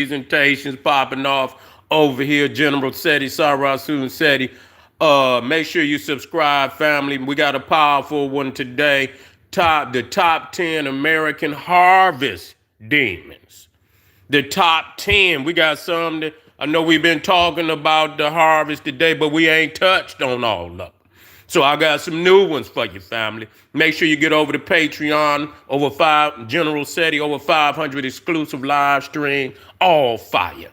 presentations popping off over here. General Seti, Sarasun Seti. Make sure you subscribe, family. We got a powerful one today. The top 10 American harvest demons. The top 10. We got some that I know we've been talking about the harvest today, but we ain't touched on all of them. So I got some new ones for you, family. Make sure you get over to Patreon, General SETI, over 500 exclusive live stream, all fire,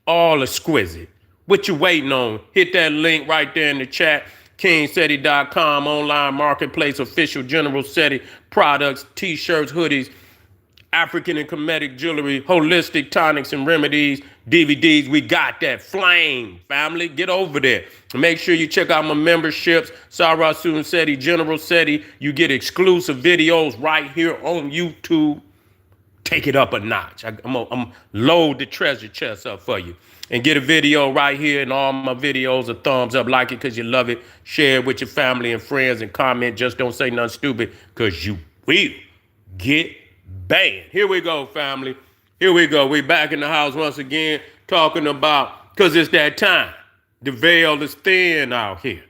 all exquisite. What you waiting on? Hit that link right there in the chat. KingSeti.com, online marketplace, official General SETI products, t-shirts, hoodies, African and Kemetic jewelry, holistic tonics and remedies, DVDs. We got that. Flame, family. Get over there. Make sure you check out my memberships. Sarasun Seti, General Seti. You get exclusive videos right here on YouTube. Take it up a notch. I'm load the treasure chest up for you. And get a video right here, and all my videos a thumbs up. Like it because you love it. Share it with your family and friends and comment. Just don't say nothing stupid because you will get banned. Here we go, family. Here we go. We back in the house once again talking about, because it's that time. The veil is thin out here.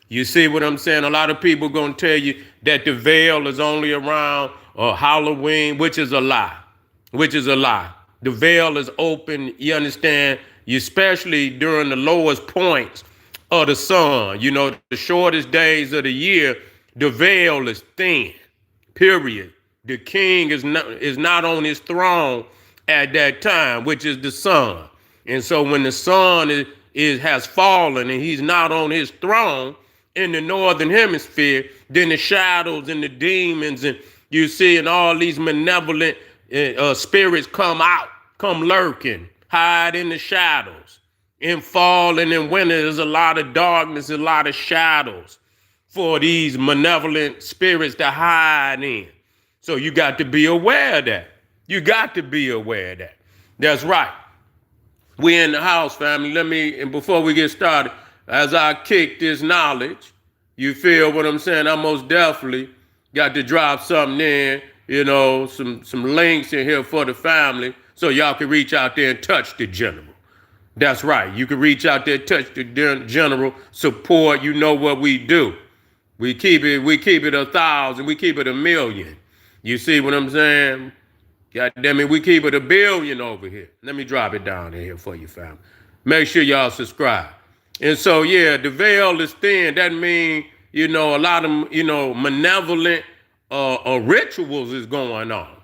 You see what I'm saying? A lot of people going to tell you that the veil is only around Halloween, which is a lie. Which is a lie. The veil is open, you understand, especially during the lowest points of the sun. You know, the shortest days of the year, the veil is thin, period. The king is not on his throne at that time, which is the sun. And so when the sun has fallen and he's not on his throne in the northern hemisphere, then the shadows and the demons and you see and all these malevolent spirits come lurking, hide in the shadows. In fall and in winter, there's a lot of darkness, a lot of shadows for these malevolent spirits to hide in. So you got to be aware of that. You got to be aware of that. That's right. We in the house, family. And before we get started, as I kick this knowledge, you feel what I'm saying? I most definitely got to drop something in, you know, some links in here for the family so y'all can reach out there and touch the general. That's right. You can reach out there, touch the general, support. You know what we do. We keep it 1,000. We keep it 1,000,000. You see what I'm saying? God damn it, we keep it 1,000,000,000 over here. Let me drop it down in here for you, fam. Make sure y'all subscribe. And so, yeah, the veil is thin. That means, you know, a lot of, you know, malevolent rituals is going on.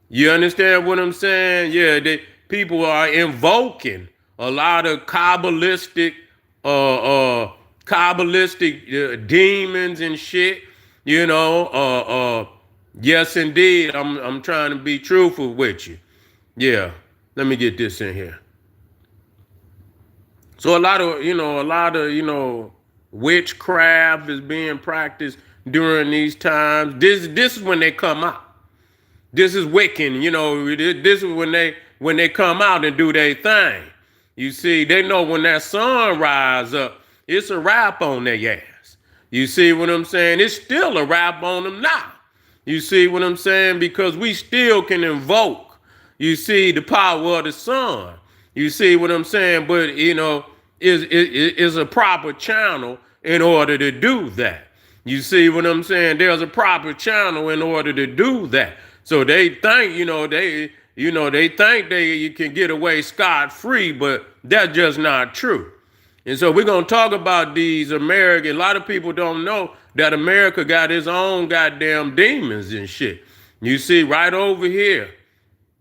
You understand what I'm saying? Yeah, people are invoking a lot of Kabbalistic demons and shit, you know, yes, indeed. I'm trying to be truthful with you. Yeah. Let me get this in here. So a lot of witchcraft is being practiced during these times. This is when they come out. This is Wiccan, you know, this is when they come out and do their thing. You see, they know when that sun rise up, it's a wrap on their ass. You see what I'm saying? It's still a wrap on them now. You see what I'm saying? Because we still can invoke, you see, the power of the sun. You see what I'm saying? But, you know, is a proper channel in order to do that. You see what I'm saying? There's a proper channel in order to do that. So they think, they think you can get away scot-free, but that's just not true. And so we're going to talk about these American. A lot of people don't know that America got its own goddamn demons and shit. You see right over here.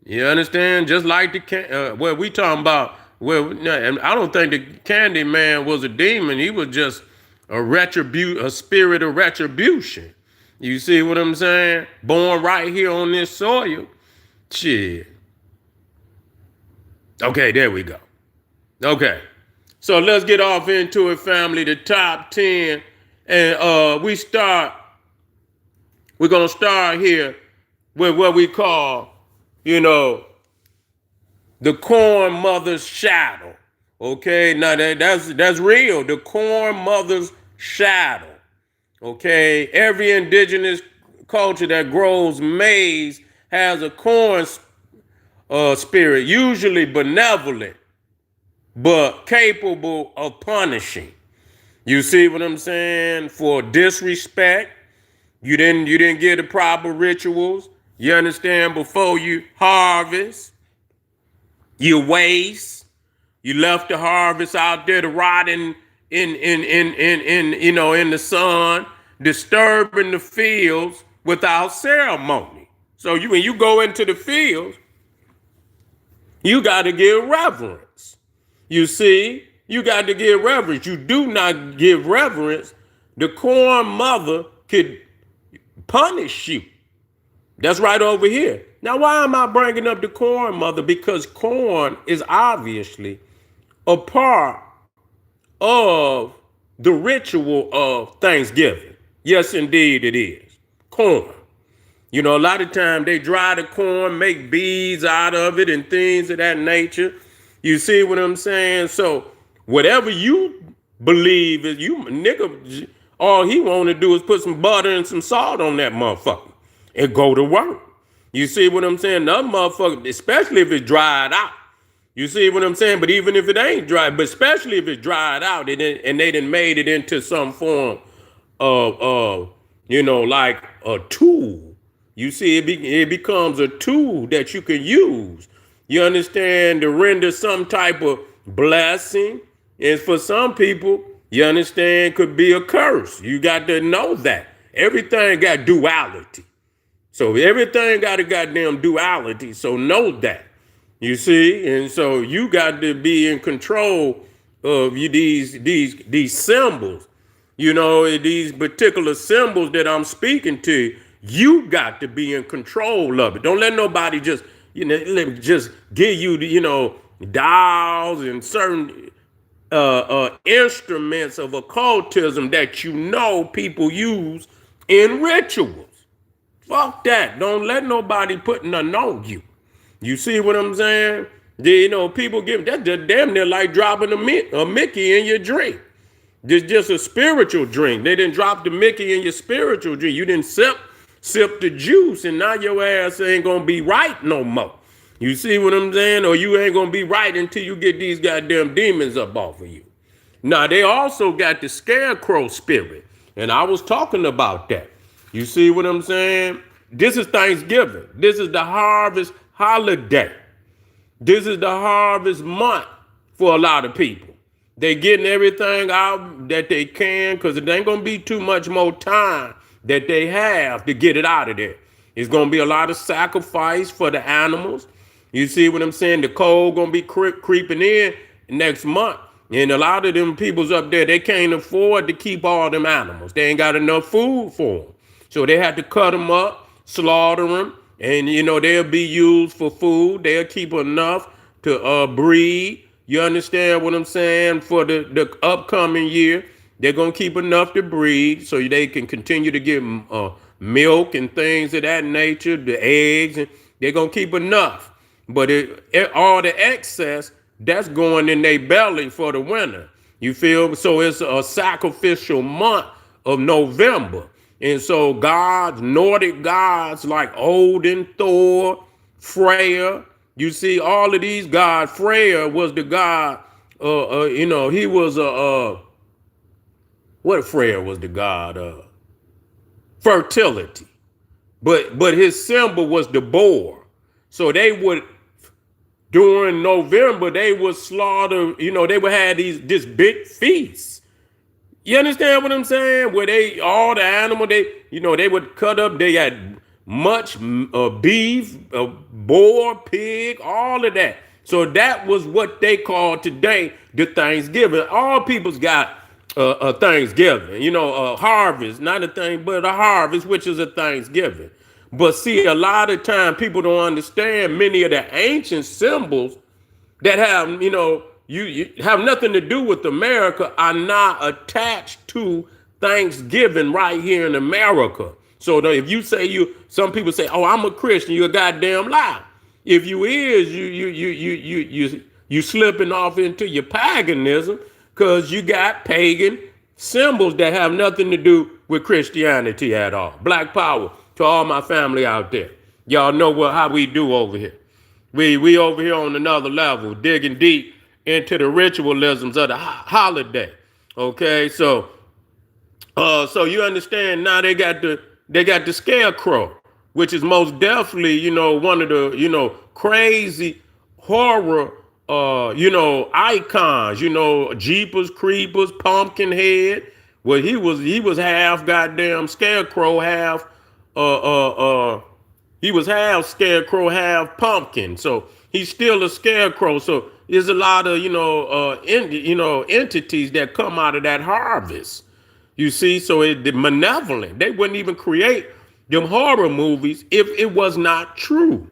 You understand? Just like we talking about, I don't think the Candy Man was a demon. He was just a spirit of retribution. You see what I'm saying? Born right here on this soil. Shit. Okay, there we go. Okay. So let's get off into it, family. The top 10. And we're going to start here with what we call, you know, the corn mother's shadow. Okay, now that's real. The corn mother's shadow. Okay, every indigenous culture that grows maize has a corn spirit, usually benevolent, but capable of punishing. You see what I'm saying? For disrespect, you didn't get the proper rituals. You understand? Before you harvest, you waste. You left the harvest out there to rot in the sun, disturbing the fields without ceremony. So when you go into the fields, you got to give reverence. You see, you got to give reverence. You do not give reverence, the corn mother could punish you. That's right over here. Now, why am I bringing up the corn mother? Because corn is obviously a part of the ritual of Thanksgiving. Yes, indeed, it is. Corn. You know, a lot of times they dry the corn, make beads out of it and things of that nature. You see what I'm saying? So whatever you believe is you nigga, all he want to do is put some butter and some salt on that motherfucker and go to work. You see what I'm saying? The motherfucker, especially if it's dried out. You see what I'm saying? But even if it ain't dry, but especially if it's dried out and they done made it into some form of, like a tool. You see, it becomes a tool that you can use. You understand, to render some type of blessing. And for some people, you understand, could be a curse. You got to know that. Everything got duality. So everything got a goddamn duality. So know that. You see, and so you got to be in control of these symbols. You know, these particular symbols that I'm speaking to, you got to be in control of it. Don't let nobody just, just give you, dials and certain instruments of occultism that people use in rituals. Fuck that. Don't let nobody put nothing on you. You see what I'm saying? People give that damn near like dropping a Mickey in your drink. Just a spiritual drink. They didn't drop the Mickey in your spiritual drink. You didn't sip the juice, and now your ass ain't gonna be right no more. You see what I'm saying? Or you ain't gonna be right until you get these goddamn demons up off of you. Now they also got the Scarecrow Spirit, and I was talking about that. You see what I'm saying? This is Thanksgiving. This is the harvest holiday. This is the harvest month for a lot of people. They getting everything out that they can because it ain't going to be too much more time that they have to get it out of there. It's going to be a lot of sacrifice for the animals. You see what I'm saying? The cold going to be creeping in next month. And a lot of them people's up there, they can't afford to keep all them animals. They ain't got enough food for them. So they have to cut them up, slaughter them, and, they'll be used for food. They'll keep enough to breed. You understand what I'm saying? For the upcoming year, they're going to keep enough to breed so they can continue to give milk and things of that nature, the eggs, and they're going to keep enough. But all the excess, that's going in their belly for the winter. You feel? So it's a sacrificial month of November. And so Nordic gods like Odin, Thor, Freya, you see all of these gods. Freya was the god, he was what Freya was the god of? Fertility. But his symbol was the boar. So they would, during November, they would slaughter, they would have this big feast. You understand what I'm saying? Where all the animal, they would cut up, they had much beef, boar, pig, all of that. So that was what they call today the Thanksgiving. All people's got a Thanksgiving, a harvest, not a thing, but a harvest, which is a Thanksgiving. But see, a lot of time people don't understand many of the ancient symbols that have, you have nothing to do with America are not attached to Thanksgiving right here in America. So if you say some people say, "Oh, I'm a Christian," you're a goddamn lie. If you is, you slipping off into your paganism because you got pagan symbols that have nothing to do with Christianity at all. Black power to all my family out there. Y'all know how we do over here. We over here on another level, digging deep into the ritualisms of the holiday. Okay, so you understand now they got the Scarecrow, which is most definitely one of the crazy horror icons. Jeepers Creepers, Pumpkinhead. Well, he was half goddamn Scarecrow, half uh uh uh he was half Scarecrow, half Pumpkin. So he's still a Scarecrow. So there's a lot of entities that come out of that harvest. You see, so the malevolent. They wouldn't even create them horror movies if it was not true.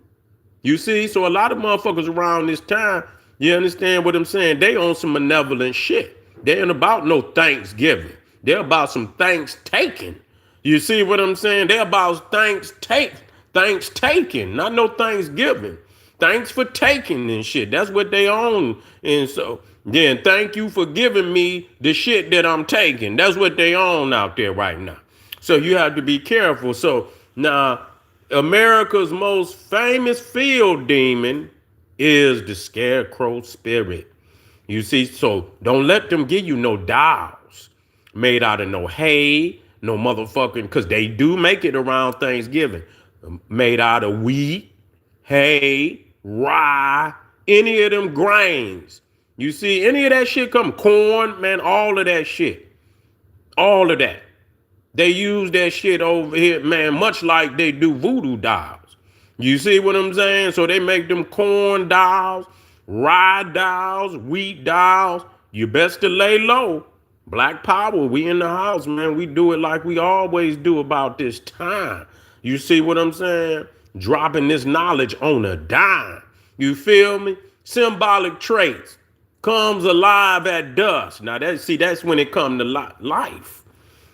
You see, so a lot of motherfuckers around this time, you understand what I'm saying? They on some malevolent shit. They ain't about no Thanksgiving. They're about some thanks taking. You see what I'm saying? They're about thanks taking, not no Thanksgiving. Thanks for taking and shit. That's what they own. And so then thank you for giving me the shit that I'm taking. That's what they own out there right now. So you have to be careful. So now America's most famous field demon is the Scarecrow Spirit. You see, so don't let them give you no dolls made out of no hay, no motherfucking, because they do make it around Thanksgiving. Made out of wheat, hay, rye, any of them grains. You see, any of that shit come, corn, man, all of that shit. All of that. They use that shit over here, man, much like they do voodoo dolls. You see what I'm saying? So they make them corn dolls, rye dolls, wheat dolls. You best to lay low. Black power, we in the house, man. We do it like we always do about this time. You see what I'm saying? Dropping this knowledge on a dime. You feel me? Symbolic traits comes alive at dusk. Now that's when it come to life.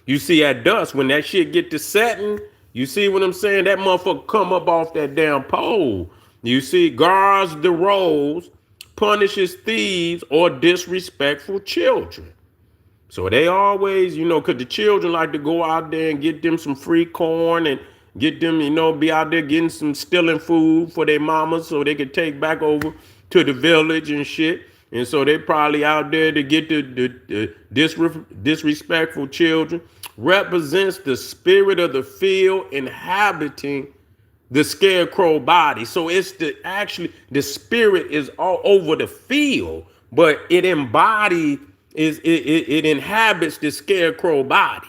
You see at dusk, when that shit get to setting, you see what I'm saying? That motherfucker come up off that damn pole. You see, guards the roads, punishes thieves or disrespectful children. So they always, because the children like to go out there and get them some free corn and get them, be out there getting some stealing food for their mamas so they could take back over to the village and shit. And so they probably out there to get the disrespectful children. Represents the spirit of the field inhabiting the Scarecrow body. So it's the spirit is all over the field, but it inhabits the Scarecrow body.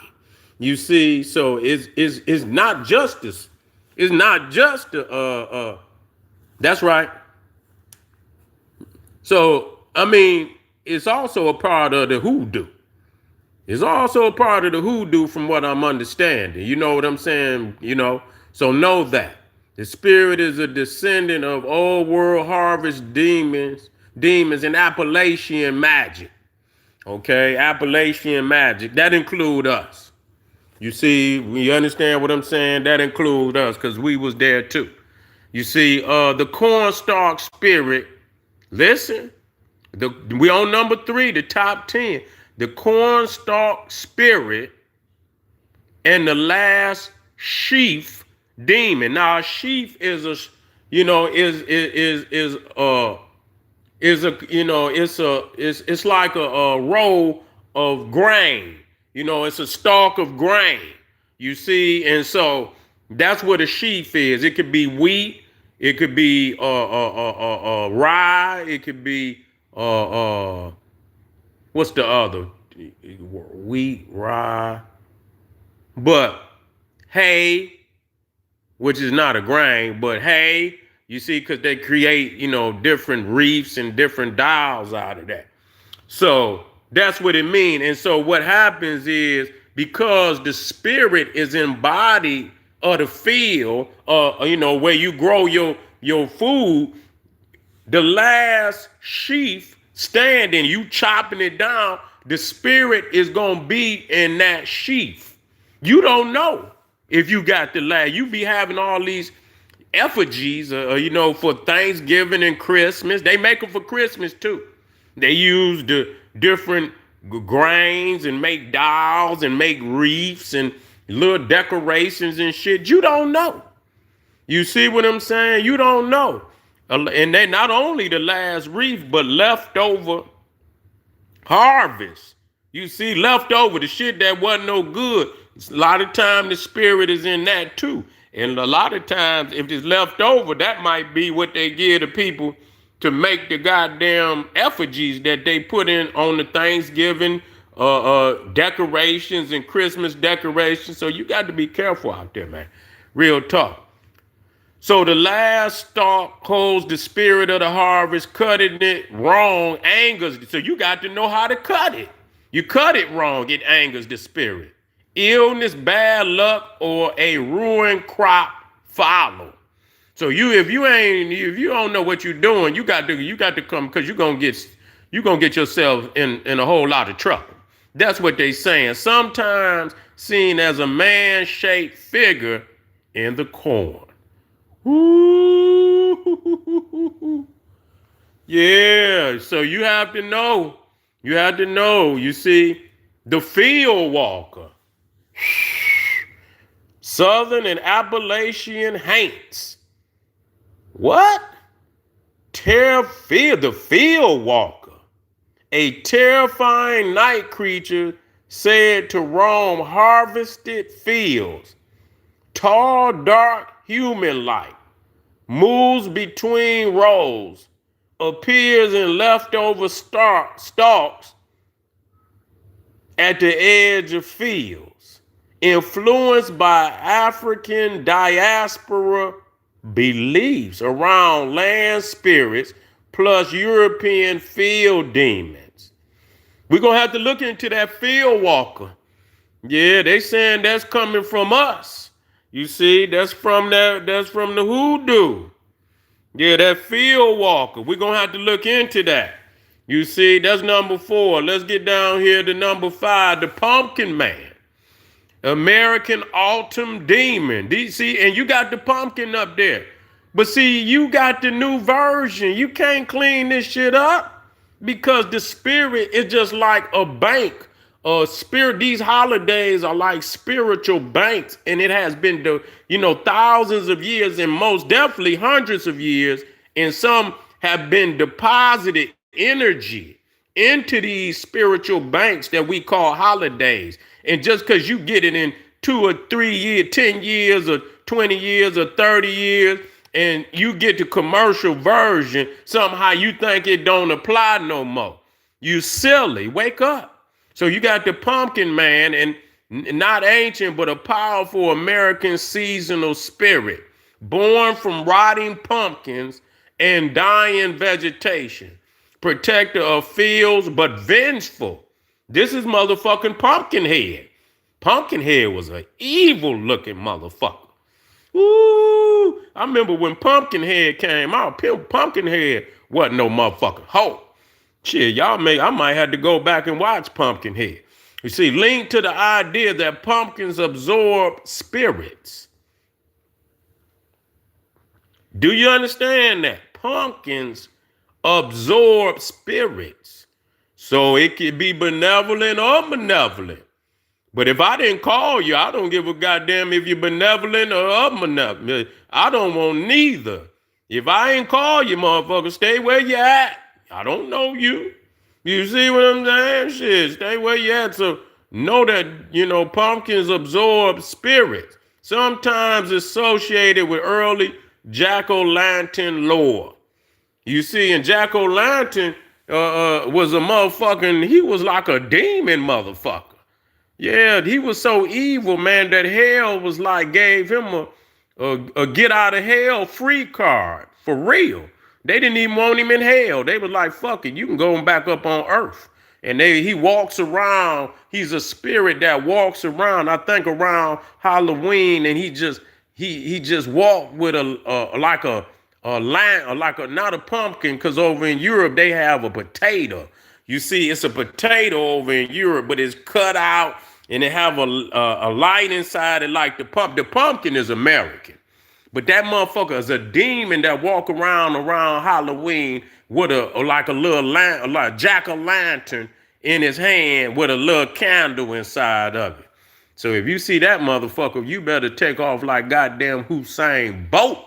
You see, so it's not justice. It's not just that's right. So I mean, it's also a part of the hoodoo. It's also a part of the hoodoo from what I'm understanding. You know what I'm saying? So know that. The spirit is a descendant of old world harvest demons and Appalachian magic. Okay, Appalachian magic. That include us. You see, you understand what I'm saying? That include us because we was there too. You see, the cornstalk spirit, listen, we on number 3, the top 10. The cornstalk spirit and the last sheath demon. Now, a sheath is a, it's like a roll of grain. It's a stalk of grain. You see, and so that's what a sheath is. It could be wheat, it could be rye, it could be what's the other? Wheat, rye, but hay, which is not a grain, but hay. You see, because they create, different reefs and different dials out of that. So that's what it means. And so what happens is because the spirit is embodied of the field, where you grow your food, the last sheaf standing, you chopping it down, the spirit is going to be in that sheaf. You don't know if you got the last. You be having all these effigies, for Thanksgiving and Christmas. They make them for Christmas too. They use the different grains and make dolls and make wreaths and little decorations and shit. You don't know. You see what I'm saying? You don't know. And they not only the last wreath, but leftover harvest. You see, leftover, the shit that wasn't no good. A lot of time the spirit is in that too. And a lot of times, if it's left over, that might be what they give to people to make the goddamn effigies that they put in on the Thanksgiving decorations and Christmas decorations. So you got to be careful out there, man. Real talk. So the last stalk holds the spirit of the harvest, cutting it wrong angers. So you got to know how to cut it. You cut it wrong, it angers the spirit. Illness, bad luck, or a ruined crop follow. So if you don't know what you're doing, you got to come, because you're gonna get yourself in a whole lot of trouble. That's what they saying. Sometimes seen as a man-shaped figure in the corn. Ooh. Yeah, so you have to know. You see, the field walker. Southern and Appalachian Haints. What? The field walker. A terrifying night creature said to roam harvested fields. Tall, dark, human-like. Moves between rows. Appears in leftover stalks at the edge of fields. Influenced by African diaspora beliefs around land spirits plus European field demons. We're going to have to look into that field walker. Yeah, they saying that's coming from us. You see, that's from the hoodoo. Yeah, that field walker. We're going to have to look into that. You see, that's number 4. Let's get down here to number 5, the pumpkin man. American autumn demon. See, and you got the pumpkin up there. But see, you got the new version. You can't clean this shit up because the spirit is just like a bank. Spirit, these holidays are like spiritual banks, and it has been thousands of years, and most definitely hundreds of years, and some have been deposited energy into these spiritual banks that we call holidays. And just because you get it in 2 or 3 years, 10 years, or 20 years, or 30 years, and you get the commercial version, somehow you think it don't apply no more. You silly, wake up. So you got the pumpkin man, and not ancient, but a powerful American seasonal spirit, born from rotting pumpkins and dying vegetation, protector of fields, but vengeful. This is motherfucking Pumpkinhead. Pumpkinhead was an evil looking motherfucker. Ooh, I remember when Pumpkinhead came out, Pumpkinhead wasn't no motherfucking hoe. Shit, I might have to go back and watch Pumpkinhead. You see, linked to the idea that pumpkins absorb spirits. Do you understand that? Pumpkins absorb spirits. So it could be benevolent or malevolent. But if I didn't call you, I don't give a goddamn if you're benevolent or unbenevolent. I don't want neither. If I ain't call you, motherfucker, stay where you at. I don't know you. You see what I'm saying? Shit, stay where you at. So know that, pumpkins absorb spirits. Sometimes associated with early jack-o'-lantern lore. You see, and jack-o'-lantern was a motherfucking, he was like a demon motherfucker. Yeah, he was so evil, man, that hell was like, gave him a get out of hell free card. For real. They didn't even want him in hell. They was like, fuck it, you can go back up on earth. And he walks around. He's a spirit that walks around, I think around Halloween, and he just walked with not a pumpkin, because over in Europe they have a potato. You see, it's a potato over in Europe, but it's cut out and it have a light inside it like the pumpkin. The pumpkin is American. But that motherfucker is a demon that walk around Halloween with a little jack-o'-lantern in his hand with a little candle inside of it. So if you see that motherfucker, you better take off like goddamn Usain Bolt.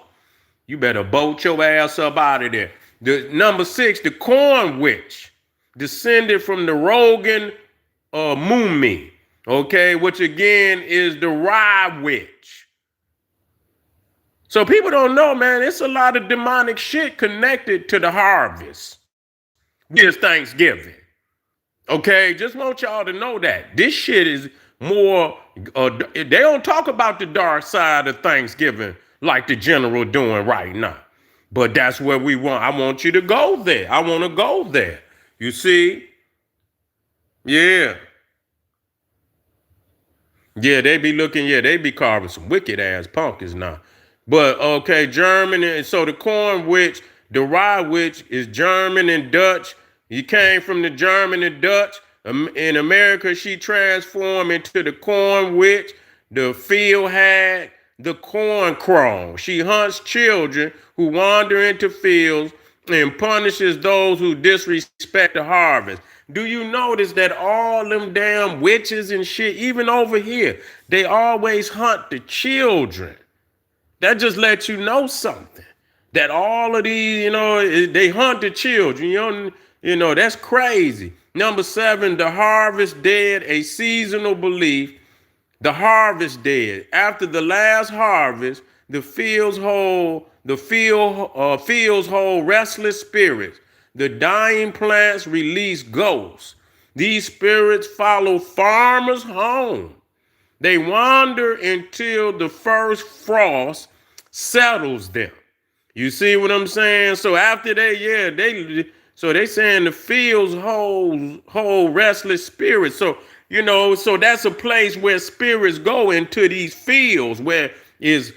You better bolt your ass up out of there. The number 6, the corn witch, descended from the Rogan Mumi, okay, which again is the rye witch. So people don't know, man. It's a lot of demonic shit connected to the harvest. It's Thanksgiving. Okay, just want y'all to know that this shit is more. They don't talk about the dark side of Thanksgiving like the general doing right now, but that's where we want. I want you to go there. I want to go there. You see? Yeah. Yeah, they be looking. Yeah, they be carving some wicked ass pumpkins now. But okay, German. And so the corn witch, the rye witch, is German and Dutch. He came from the German and Dutch. In America, she transformed into the corn witch, the field hag, the corn crone. She hunts children who wander into fields and punishes those who disrespect the harvest. Do you notice that all them damn witches and shit, even over here, they always hunt the children? That just lets you know something. That all of these, they hunt the children. That's crazy. Number 7, the harvest dead, a seasonal belief. The harvest dead. After the last harvest, the fields hold restless spirits. The dying plants release ghosts. These spirits follow farmers home. They wander until the first frost settles them. You see what I'm saying? So after they saying the fields hold restless spirits. So, so that's a place where spirits go into these fields where is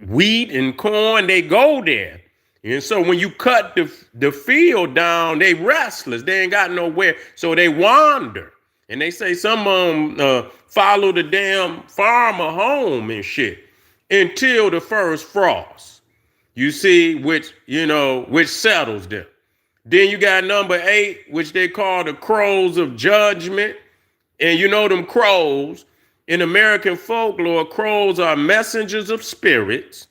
wheat and corn, they go there. And so when you cut the field down, they restless. They ain't got nowhere. So they wander. And they say some of them follow the damn farmer home and shit until the first frost. You see, which settles them. Then you got number 8, which they call the crows of judgment. And them crows, in American folklore, crows are messengers of spirits,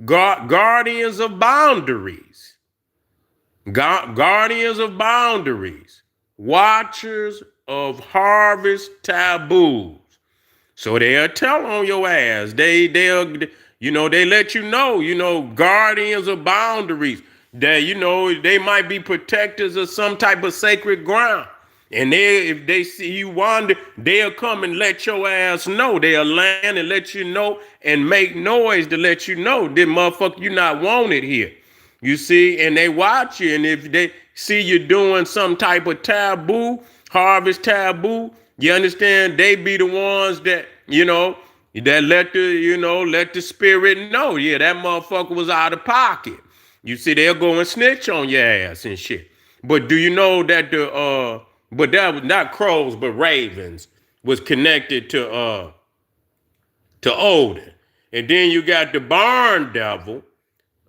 guardians of boundaries, watchers of harvest taboos. So they'll tell on your ass. They'll let you know, guardians of boundaries. That, they might be protectors of some type of sacred ground. And if they see you wander, they'll come and let your ass know. They'll land and let you know and make noise to let you know, this motherfucker, you not wanted here. You see, and they watch you. And if they see you doing some type of taboo, harvest taboo, you understand, they be the ones that, that let the spirit know, yeah, that motherfucker was out of pocket. You see, they'll go and snitch on your ass and shit. But do you know that but that was not crows, but ravens was connected to Odin. And then you got the barn devil,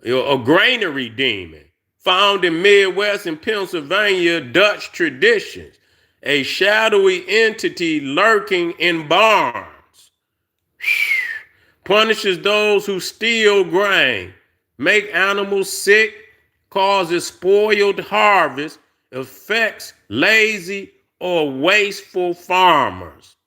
a granary demon, found in Midwest and Pennsylvania Dutch traditions, a shadowy entity lurking in barns, punishes those who steal grain, make animals sick, causes spoiled harvest, affects lazy or wasteful farmers.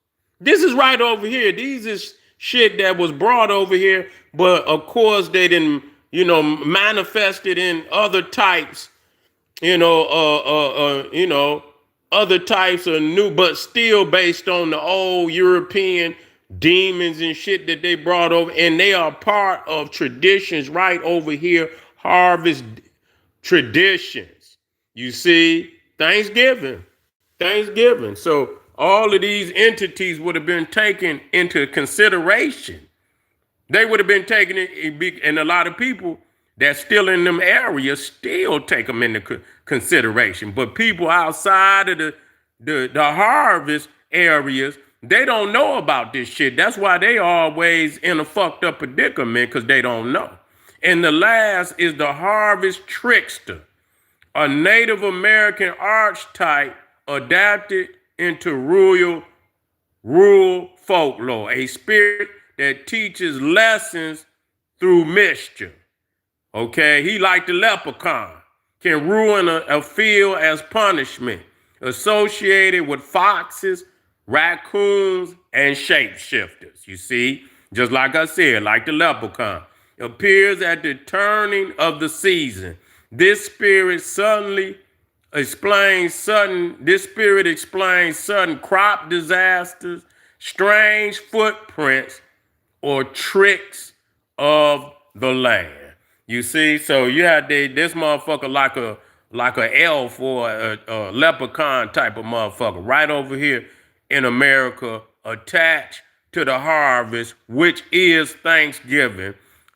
This is right over here. These is shit that was brought over here, but of course they didn't, manifested in other types, other types of new, but still based on the old European demons and shit that they brought over, and they are part of traditions right over here, harvest traditions. You see, Thanksgiving. So all of these entities would have been taken into consideration. They would have been taken in, and a lot of people that's still in them areas still take them into consideration. But people outside of the harvest areas, they don't know about this shit. That's why they always in a fucked up predicament, because they don't know. And the last is the Harvest Trickster, a Native American archetype adapted into rural folklore, a spirit that teaches lessons through mischief. Okay, he like the leprechaun. Can ruin a field as punishment. Associated with foxes, raccoons, and shapeshifters. You see, just like I said, like the leprechaun. Appears at the turning of the season. This spirit explains sudden crop disasters, strange footprints, or tricks of the land. You see, so you had this motherfucker like a elf or a leprechaun type of motherfucker right over here in America, attached to the harvest, which is Thanksgiving.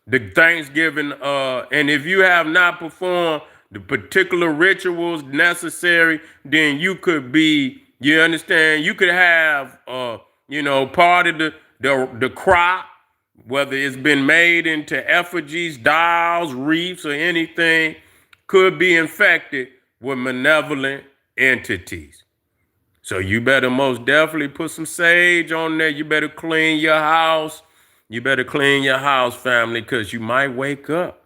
The Thanksgiving, and if you have not performed the particular rituals necessary, then you could be, you understand, you could have, part of the crop, whether it's been made into effigies, dolls, wreaths, or anything, could be infected with malevolent entities. So you better most definitely put some sage on there. You better clean your house. You better clean your house, family, because you might wake up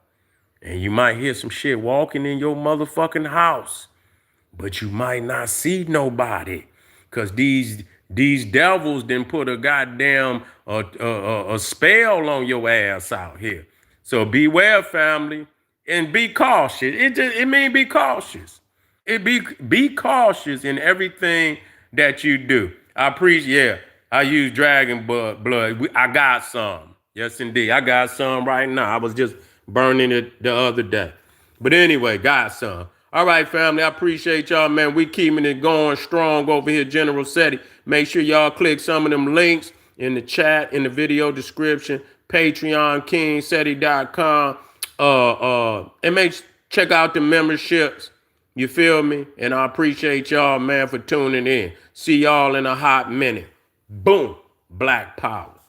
and you might hear some shit walking in your motherfucking house. But you might not see nobody, because these devils didn't put a goddamn a spell on your ass out here. So beware, family, and be cautious. It mean be cautious. Be cautious in everything that you do. I appreciate. Yeah, I use dragon blood. I got some. Yes, indeed. I got some right now. I was just burning it the other day. But anyway, got some. All right, family. I appreciate y'all, man. We keeping it going strong over here, General SETI. Make sure y'all click some of them links in the chat, in the video description, Patreon, KingSETI.com. And check out the memberships. You feel me? And I appreciate y'all, man, for tuning in. See y'all in a hot minute. Boom. Black power.